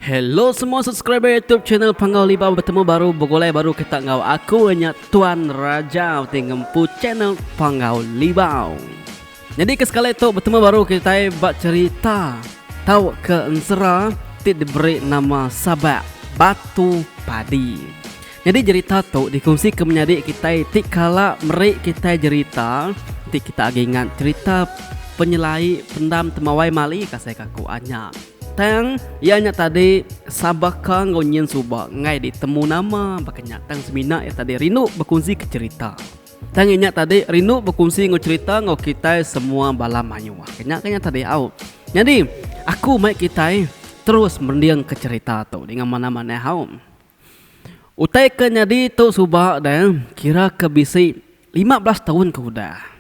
Hello semua subscriber YouTube channel Panggau Libau. Bertemu baru bergolai baru kita ngau. Aku hanya Tuan Raja Tingempu channel Panggau Libau. Jadi kesekali itu bertemu baru kita buat cerita. Tahu ke Ensera diberi nama Sabak Batu Padi. Jadi cerita tu dikongsi ke menjadi kita tik kala merik kita cerita. Tik kita ingat cerita penyelai pendam temawai mali kasih kaku anya. Tang ianya tadi sabaka ngonyen subak ngai ditemu nama bakanya tang semina ya tadi rindu berkongsi ke cerita. Tang ianya tadi rindu berkongsi ngo cerita ngo kita semua bala manyu. Kenya tadi au. Jadi aku mai kita terus mendiang ke cerita tu dengan mana-mana hau. Utai ke nyadi tu subak dan kira ke bisi 15 tahun ke udah.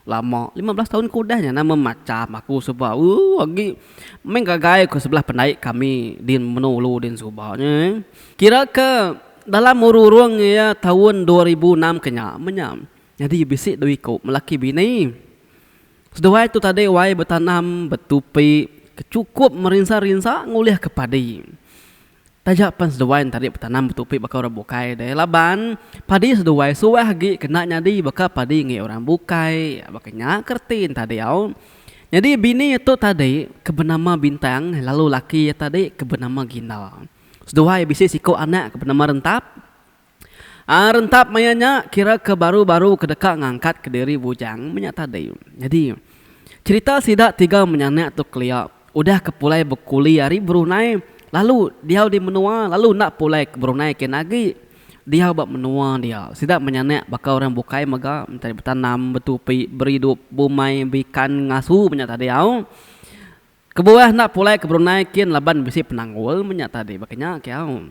Lama 15 tahun kudahnya nama macam aku sebab lagi main gagai ke sebelah penaik kami din menulu din subahnya kira ke dalam urung ya tahun 2006 kenya menyam jadi bisik doi ko melaki bini sedawai tu tadi wai bertanam betupi kecukup merinsa-rinsa nguliah ke padi tajak pan sedawai tadi bertanam betupi bakal orang bukai deh laban padi sedawai suwah lagi kena nyadi bakal padi ngi orang bukai bakanya kertin tadi au jadi bini itu tadi kebenama bintang lalu laki tadi kebenama ginal sedawai bisi siko anak kebenama rentap rentap mayanya kira ke baru-baru kedekat ngangkat ke diri bujang menyak tadi jadi cerita sidak tiga menyanak tu keliak udah kepulai berkuli hari Brunei. Lalu dia di menua, lalu nak pulai ke Brunei ke nagi. Dia buat menua dia. Sidak menyanak bakal orang bukai maga mencari bertanam, betupi, beridup, bumai, bikan, ngasu menyak tadi au. Kebuah nak pulai ke Brunei kin laban bisi penanggul menyak tadi bakanya kiau.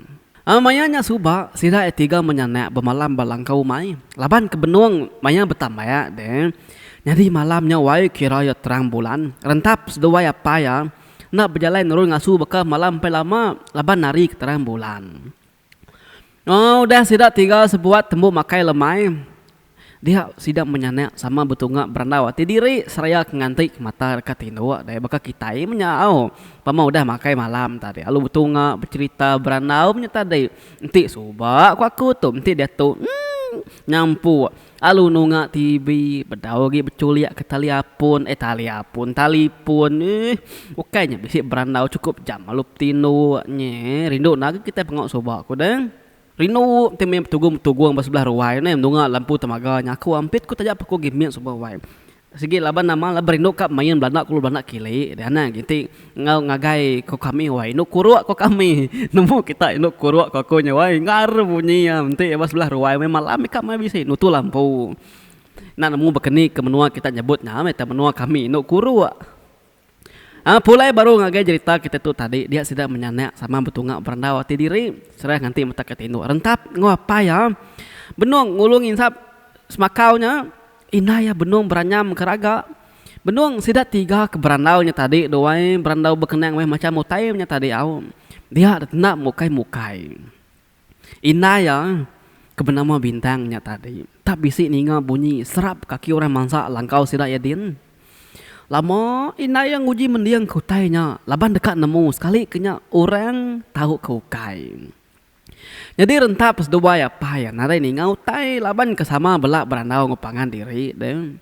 Mayanya subak sidak tiga menyanak bermalam balangkau mai. Laban ke benuang maya bertambah ya deh. Jadi malamnya wai kira ya terang bulan. Rentap sedawai apa ya. Nak berjalan nurul ngasu bakal malam sampai lama laban nari ke terang bulan. Udah sidak tiga sebuat tembuk makai lemai. Dia sidak menyanak sama betungak berandau ati diri seraya ngantik mata dekat tinduk daya bakal kita menyau. Pama udah makai malam tadi. Lalu betungak bercerita berandau punya tadi. Nanti subak aku tu nanti dia tu nyampu alu nunga TV bedau gi beculiak ke tali apun okaynya bisi berandau cukup jam alup tinu nye rindu nak kita pengok sobak ku deng rindu teme tugung sebelah ruai ne nunga lampu temaga nyaku ampit ku tajak peko gimian sobak wai sigi laban nama laban rindu kap main belanda ku belanda kili dana gitu ngau ngagai ko kami wai nu kuruak ko kami nemu kita nu kuruak ko nya wai ngar bunyi ya ente bas sebelah ruai me malam kap mai bisi nutu lampu nak nemu bekeni ke menua kita nyebutnya meta menua kami nu kuruak pulai baru ngagai cerita kita tu tadi dia sudah menyanak sama betungak berandau ati diri serah nganti mata ketinu rentap ngapa ya benung ngulung insap semakaunya inaya benung beranyam keraga benung sidak tiga ke berandaunya tadi doai berandau bekenang macam mutaimnya tadi au dia nak mukai inaya kebenama bintangnya tadi tak bisi ninga bunyi serap kaki orang mangsa langkau sidak yadin lama inaya nguji mendiang kutainya laban dekat nemu sekali kenya orang tahu kukai. Jadi rentap sedua ya apa ya narai ni ngau tai laban kesama belak berandau ngupangan diri deh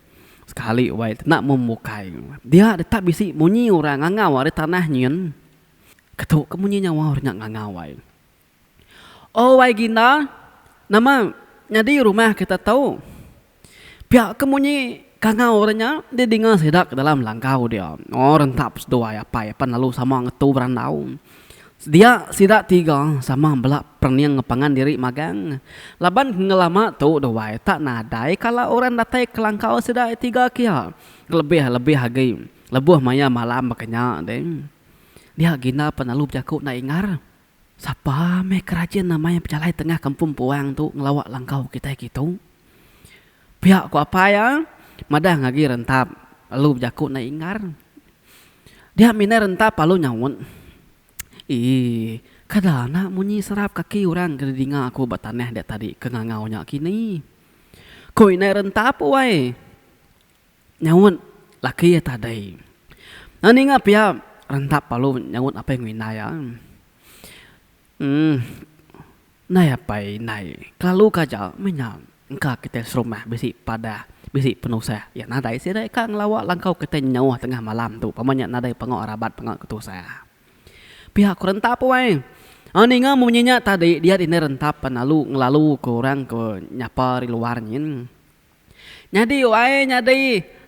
sekali wai nak memukai dia tak bisi munyi orang ngangau ada tanah nyen ketuk kemunyinya wah orang ngangau wai wai gina nama nyadi rumah kita tahu pihak kemunyi kangau orangnya dia dengar sedak dalam langkau dia rentap sedua ya apa ya pan lalu sama ngetu berandau dia sidak tiga sama belak perniang ngepangan diri magang laban ngelama tu doai tak nadai kalau orang datai kelangkau sidak tiga kia lebih hagai lebuh maya malam makanya deng dia gina penalu jaku na ingar siapa me kerajaan namanya pejalai tengah kampung puang tu ngelawak langkau kita gitu pihak ku apa ya madah ngagi rentap lalu jaku na ingar dia mina rentap lalu nyawun kadana munyi serap kaki orang kedinga aku bataneh dia tadi kengangaunya kini. Koi na rentap wai. Nyawun laki ya tadi. Nani ngap ya rentap palu nyawun apa yang winaya. Hmm, nai apa nai? Kalau kaja menyang, engkau kita serumah besi pada besi penuh saya. Ya nadai sih dai kang lawak langkau kita nyawa tengah malam tu. Pamannya nadai pengok rabat pengok ketu saya. Pihak kurang tak apa ni ngah munyinya tadi dia ini rentap ngelalu ke orang ke nyapa di luarnya. Nyadi wae nyadi.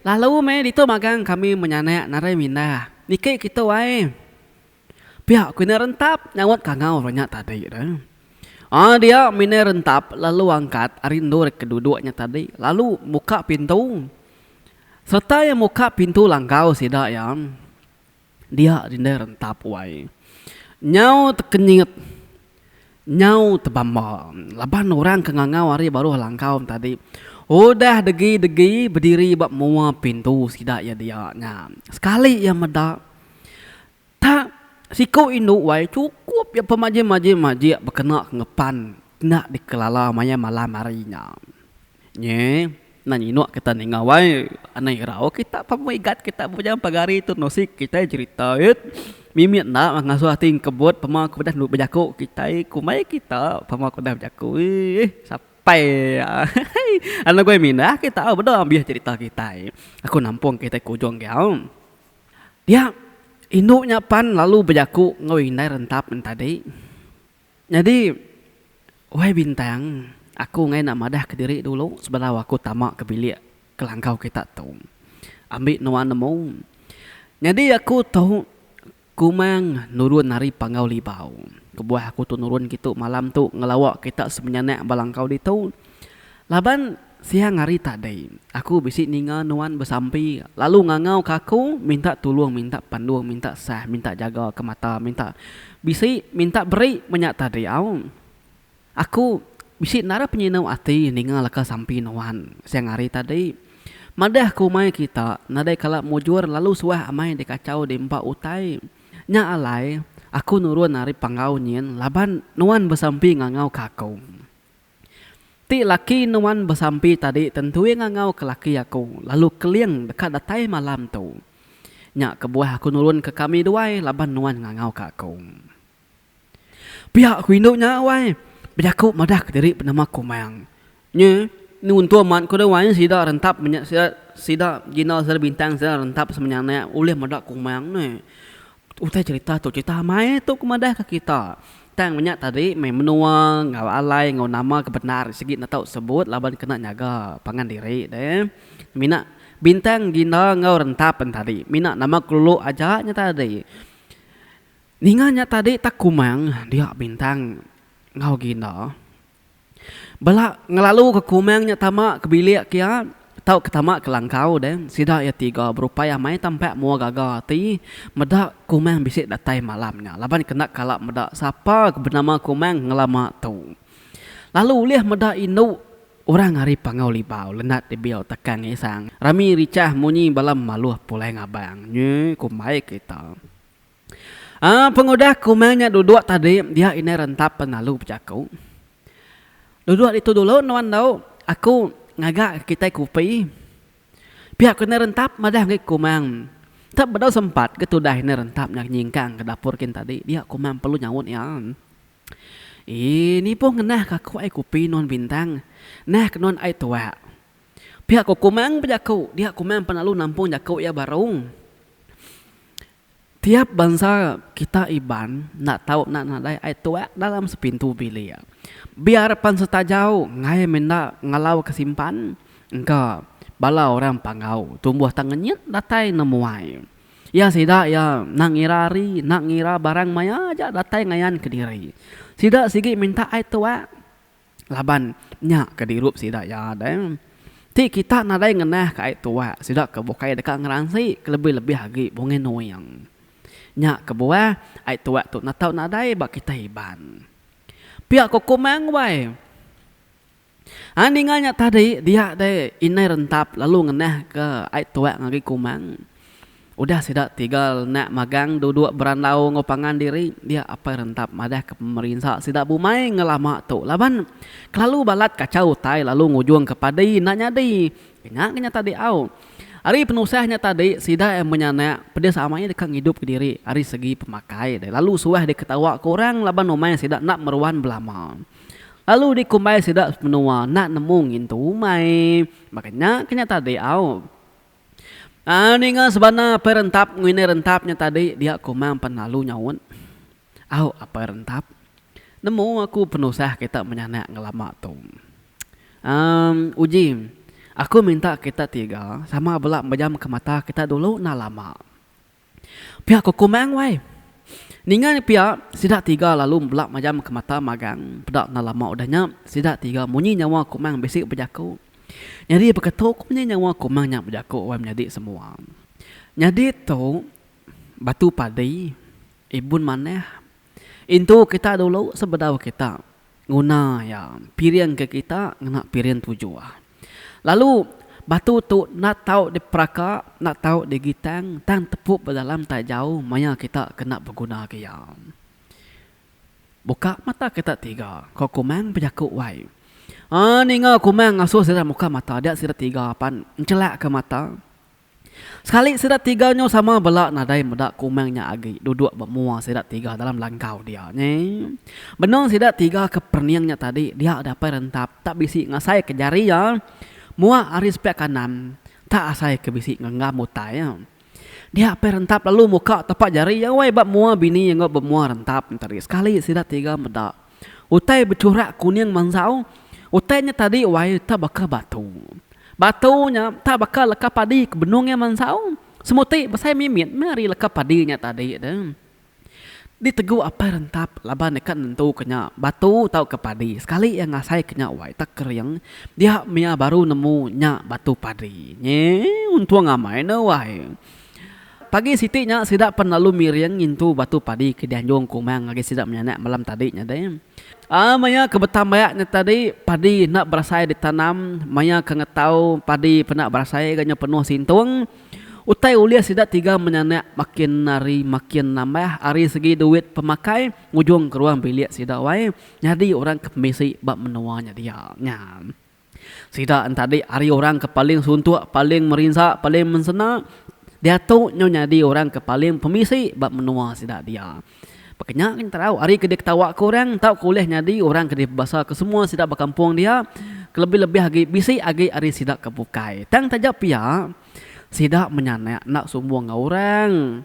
Lalu me dito magang kami menyanek narai mindah. Nike kita wae. Pihak ku ini rentap nyawat kangau banyak tadi dah. Dia mine rentap lalu angkat arindo keduduknya tadi lalu buka pintu. Serta yang buka pintu langkau sidak yang dia dine rentap wae. Nyau terkenyit. Nyau terbamba. Laban orang kengangau hari baru langkau tadi. Udah degi berdiri bak mua pintu sidak ya dia. Nah, sekali yang medak tak siko induk wae cukup ya pemaji berkena ngepan nak dikelala maya malam harinya. Nye, nani nok kita ninga wae anai rao kita pamigat kita punya pagari tu nosik kita cerita mimit nak ngasuh ting kebut pama kebedah nu berjaku kita kumai kita pama kebedah berjaku sampai anak gue mindah kita bedah biar cerita kita aku nampung kita kujong kau dia induknya pan lalu berjaku ngawinai rentap tadi. Jadi, wahai bintang, aku ngai nak madah ke diri dulu sebelum aku tamak ke bilik ke langkau kita tu. Ambil nuan nemu. Jadi aku tahu kumang nurun nari pangau libau. Kebuah aku tu nurun gitu malam tu ngelawak kita semenyanak balangkau di tu. Laban siang hari tadi, aku bisik ninga nuan bersampi. Lalu ngangau kaku, minta tolong, minta panduang, minta sah, minta jaga ke mata, minta bisik, minta beri banyak tadi. Aku bisik nara penyinau hati ninga laka sampi nuan. Siang hari tadi, madah kumai kita, nadai kalak mujur lalu suah amai dikacau di empat utai. Nya alai, aku nurun nari pangau nyin, laban nuan bersampi ngangau kaku. Ti laki nuan bersampi tadi tentu yang ngangau ke laki aku. Lalu keliang dekat datai malam tu. Nyak kebuah aku nurun ke kami duai. Laban nuan ngangau ke aku. Pihak aku induknya awai. Berjaku madah ke diri penama kumang. Nye, ni untuk mat ko duai sida rentap. Sida gina sida bintang sida rentap semenyana. Ulih madah kumang ni. Utai cerita tu cerita mai tu kumadah ke kita. Tang banyak tadi main menua ngau alai ngau nama kebenar segit nak tahu sebut laban kena nyaga pangan diri deh. Mina bintang gina ngau rentapan tadi. Mina nama kelulu aja nya tadi. Ninganya tadi tak kumang dia bintang ngau gina. Bala ngelalu ke kumangnya tamak ke bilik kia tahu ketama ke langkau deh. Sida ya tiga berupaya mai tampak mua gaga ti medak kumang bisik datai malamnya. Laban kena kalak medak siapa bernama kumang ngelama tu. Lalu liah medak induk orang hari pangau libau lenat di biau tekan ngisang. Rami ricah munyi balam maluh pulai ngabang. Nye kumai kita. Pengudah kumangnya duduk tadi dia ini rentap penalu berjaku. Duduk itu dulu nuan tahu aku ngagak kita kupi. Pihak kena rentap madah ngai kumang. Tak bedau sempat ketudah ini rentap nak nyingkang ke dapur kita tadi. Dia kumang perlu nyawut ya. Ini pun ngenah kaku ai kupi non bintang. Nah non ai tua. Pihak kumang berjaku. Dia kumang penalu nampung jaku ya barung. Tiap bangsa kita iban nak tahu nak nadai ai tua dalam sepintu bilik. Biar pan setajau ngai menda ngalau kesimpan engkau bala orang pangau tumbuh tangannya datai nemuai ya sida ya nak ngirari nak ngira barang maya aja datai ngayan ke diri sida sigi minta ai tua laban nya ke dirup sida ya deh ti kita nadai ngenah ke ai tua sida ke bokai dekat ngeransi lebih-lebih lagi bongen noyang nya ke buah ai tua tu nak tahu nadai bak kita iban. Pihak kumang wae. Ningannya tadi dia deh inai rentap lalu ngenah ke ai tua ngagi kumang. Udah sidak tinggal nak magang duduk berandau ngopangan diri dia apa rentap madah ke pemerintah sidak bumai ngelama tu. Laban kelalu balat kacau tai lalu ngujung kepada nak nyadi. Kena tadi au. Ari penusahnya tadi sida yang menyanak pada samanya dekat hidup ke diri ari segi pemakai deh. Lalu suah dia ketawa ke orang laban nomai sida nak meruan belama. Lalu dikumbai sida menua nak nemu ngintu umai. Makanya kenya tadi au. Ni nga sebana perentap ngine rentapnya tadi dia kumang penalu nyawon. Au apa rentap? Nemu aku penusah kita menyanak ngelama tu. Uji, aku minta kita tiga sama belak menjam ke mata kita dulu na lama. Pihak aku kumang wai. Ningan pihak sidak tiga lalu belak menjam ke mata magang. Pedak na lama udahnya sidak tiga munyi nyawa kumang besik berjaku. Jadi berketuk munyi nyawa kumang nyak berjaku wai menjadi semua. Jadi tu batu padi ibun maneh. Itu kita dulu sebedau kita. Guna ya pirian ke kita ngena pirian tujuan. Lalu batu tu nak tahu di peraka, nak tahu di gitang, tang tepuk dalam tak jauh, maya kita kena berguna ke ya. Buka mata kita tiga, kau kumang berjakuk wai. Ni ngah kumang ngasuh sira muka mata dia sira tiga pan, celak ke mata. Sekali sirat tiganya sama belak nadai medak kumangnya agi duduk bermua sirat tiga dalam langkau dia ni. Benong sirat tiga ke perniangnya tadi dia dapat rentap tak bisi ngasai ke jari ya. Mua aris pek kanan tak asai ke bisi ngangga mutai ya. Dia perentap lalu muka tepat jari ya wai bab mua bini yang ngop bermua rentap tadi. Sekali sirat tiga medak. Utai bercurak kuning mansau. Utainya tadi wai tak bakal batu. Batunya tak bakal lekap padi ke benungnya mansau. Semuti basai mimit mari lekap padinya tadi dah. Ditegu apa rentap laban dekat nentu kenya batu tau ke padi. Sekali yang ngasai kenya wai tak kering dia mia baru nemu nya batu padi. Nye untung ngamai na wai. Pagi siti nya sidak penalu miriang ngintu batu padi ke dianjung kumang lagi sidak menyanak malam tadi nya deh. Maya kebetam bayaknya tadi padi nak berasai ditanam, maya kengetau padi penak berasai ganya penuh sintung. Utai ulia sidak tiga menyanak makin hari makin nambah hari segi duit pemakai ngujung ke ruang bilik sidak wai. Jadi orang kemisi bab menuanya dia. Nya. Sidak tadi hari orang ke paling suntuk, paling merinsak, paling mensena. Dia tu nyadi orang ke paling pemisi bab menua sidak dia. Makanya kan tahu hari kedek tawa ke orang tahu kuliah nyadi orang kedek bahasa ke semua sidak berkampung dia lebih-lebih lagi bisi agi hari sidak kebukai. Tang tajak pia sidak menyanak nak semua ngau orang.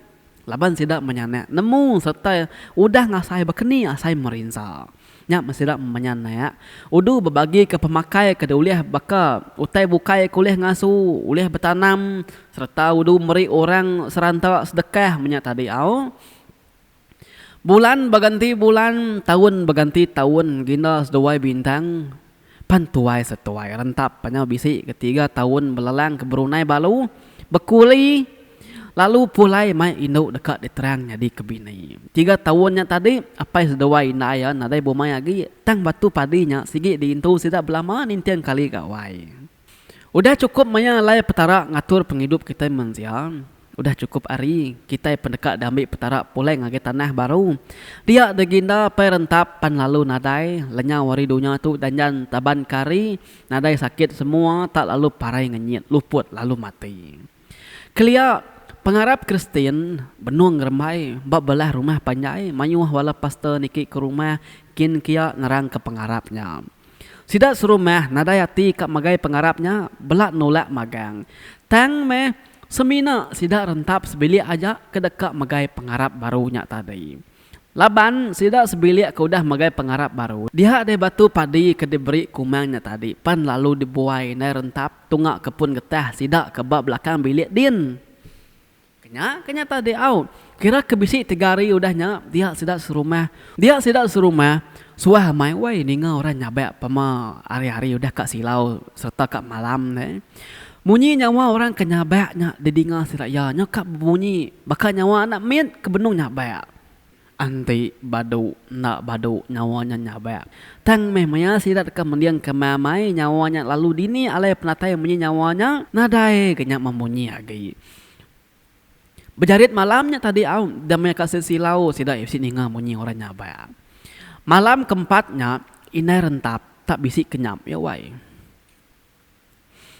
Laban sidak menyanak nemu serta udah ngasai bekeni asai merinsa. Nya sidak menyanak udu berbagi ke pemakai ke uliah baka utai bukai kuliah ngasu uliah bertanam serta udu meri orang serantau sedekah menyak tadi au. Bulan berganti bulan, tahun berganti tahun, gina seduai bintang, pantuai setuai rentap, panjang bisi ketiga tahun belalang ke Brunei balu, berkuli, lalu pulai mai induk dekat diterangnya di kebini. 3 tahunnya tadi, apa seduai naya, nadai bomai lagi, tang batu padinya, sigi diintu sidak belama nintian kali kawai. Udah cukup maya lai petara ngatur penghidup kita manusia. Udah cukup hari kita pendekat dan ambil petara pulai ngagi tanah baru. Dia deginda perentap pan lalu nadai lenya wari dunia tu danjan taban kari nadai sakit semua tak lalu parai ngenyit luput lalu mati. Kelia pengarap Kristen benung ngermai bab belah rumah panjai mayuh wala pastor niki ke rumah kin kia ngerang ke pengarapnya. Sidak serumah nadai hati kak magai pengarapnya belak nolak magang. Tang meh semina sidak rentap sebilik aja ke dekat magai pengarap barunya tadi. Laban sidak sebilik ke udah magai pengarap baru. Dia ada batu padi ke diberi kumangnya tadi. Pan lalu dibuai nai rentap tungak kepun getah sidak ke bab belakang bilik din. Kenya tadi au. Kira kebisi 3 hari udahnya dia sidak serumah. Dia sidak serumah suah mai wai ninga orang nyabe pama hari-hari udah kak silau serta kak malam ne. Munyi nyawa orang kenyabaknya didinga siraya nyakap bunyi bakal nyawa anak mit ke benung nyabak. Anti badu nak badu nyawanya nyabak. Tang memaya sirat ke mendiang ke mamai nyawanya lalu dini alai penatai munyi nyawanya nadai kenyak memunyi lagi. Berjarit malamnya tadi au damai kasih silau sidak isi ninga munyi orang nyabak. Malam keempatnya inai rentap tak bisik kenyap ya wai.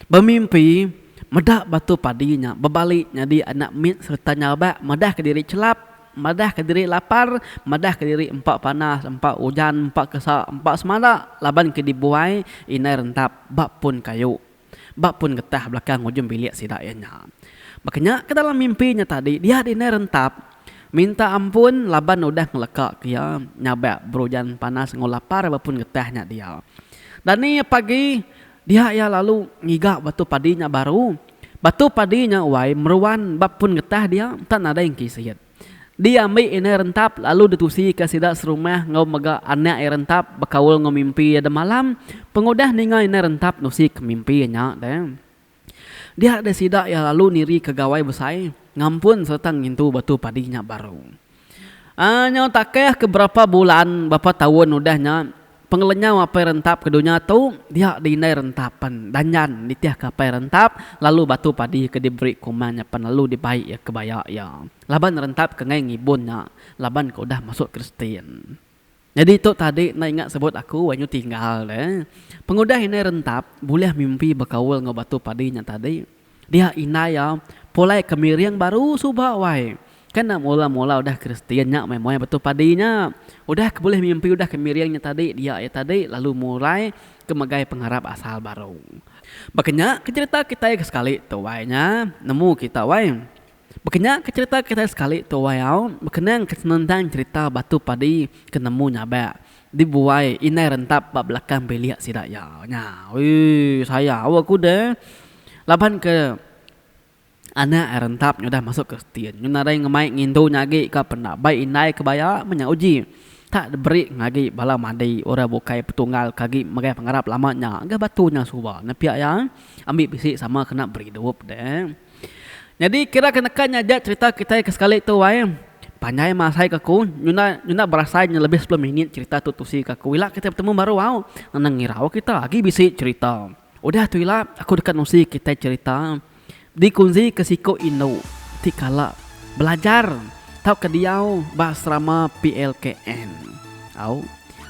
Bermimpi Medak batu padinya, berbalik jadi anak mit serta nyabak, medah ke diri celap, madah ke diri lapar, madah ke diri empat panas, empat hujan, empat kesak, empat semada, laban ke dibuai, inai rentap, bak pun kayu, bak pun getah belakang ujung bilik sidaknya. Makanya ke dalam mimpinya tadi, dia inai rentap, minta ampun, laban udah ngelekak dia, nyabak berhujan panas, ngolapar, bak pun getahnya dia. Dan ni pagi, dia ya lalu ngigak batu padinya baru. Batu padinya wai meruan bab pun getah dia tak ada yang kisah. Dia ambil ini rentap lalu ditusi ke sidak serumah ngau mega anak rentap bakawul ngau mimpi ada malam. Pengudah ninga ini rentap nusi ke mimpinya deh. Dia ada sidak ya lalu niri ke gawai besai ngampun serta ngintu batu padinya baru. Nyaw takeh ke berapa bulan berapa tahun udahnya pengelenya apa rentap keduanya tu dia dinai rentapan danyan ditiah ke apa rentap lalu batu padi ke diberi kumanya pan lalu dibaik ya kebaya ya laban rentap ke ngai ngibunnya laban ke udah masuk Kristen. Jadi tu tadi nak ingat sebut aku wanyu tinggal deh pengudah ini rentap boleh mimpi berkawal ngau batu padinya tadi dia inai ya polai kemiriang baru subah wai. Kan nak mula-mula udah Kristiannya memangnya betul padinya. Udah boleh mimpi udah kemiriangnya tadi dia ya tadi lalu mulai kemagai pengharap asal baru. Makanya cerita kita sekali tu wainya nemu kita wai. Makanya cerita kita sekali tu wai au berkenang tentang cerita batu padi kenemu nyabak dibuai inai rentap bab belakang belia sidak ya. Nya, wih saya aku deh laban ke anak rentap nyudah masuk Kristen. Nyuna rai ngemai ngindu nyagi ka pendak baik inai kebaya menyauji. Tak diberi ngagi bala mandi ora bukai petunggal kagi magai pengharap lamanya. Ga batunya suba. Nepia ya ambil bisik sama kena beridup deh. Jadi kira kenakan aja cerita kita ke sekali tu wae. Panjai masai kaku nyuna berasanya lebih 10 menit cerita tu tusi kaku. Wila kita bertemu baru wow. Nang ngirau kita lagi bisik cerita. Udah tu wila aku dekat nusi kita cerita. Dikunci ke siko Indo tikala belajar tau ke diau basrama PLKN au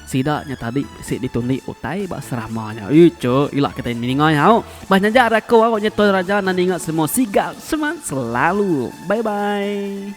sidaknya tadi si ditundi utai basramanya ijo ilak kita ningoy au banyak jarak ko au nyetor raja nan ingat semua siga seman selalu bye bye.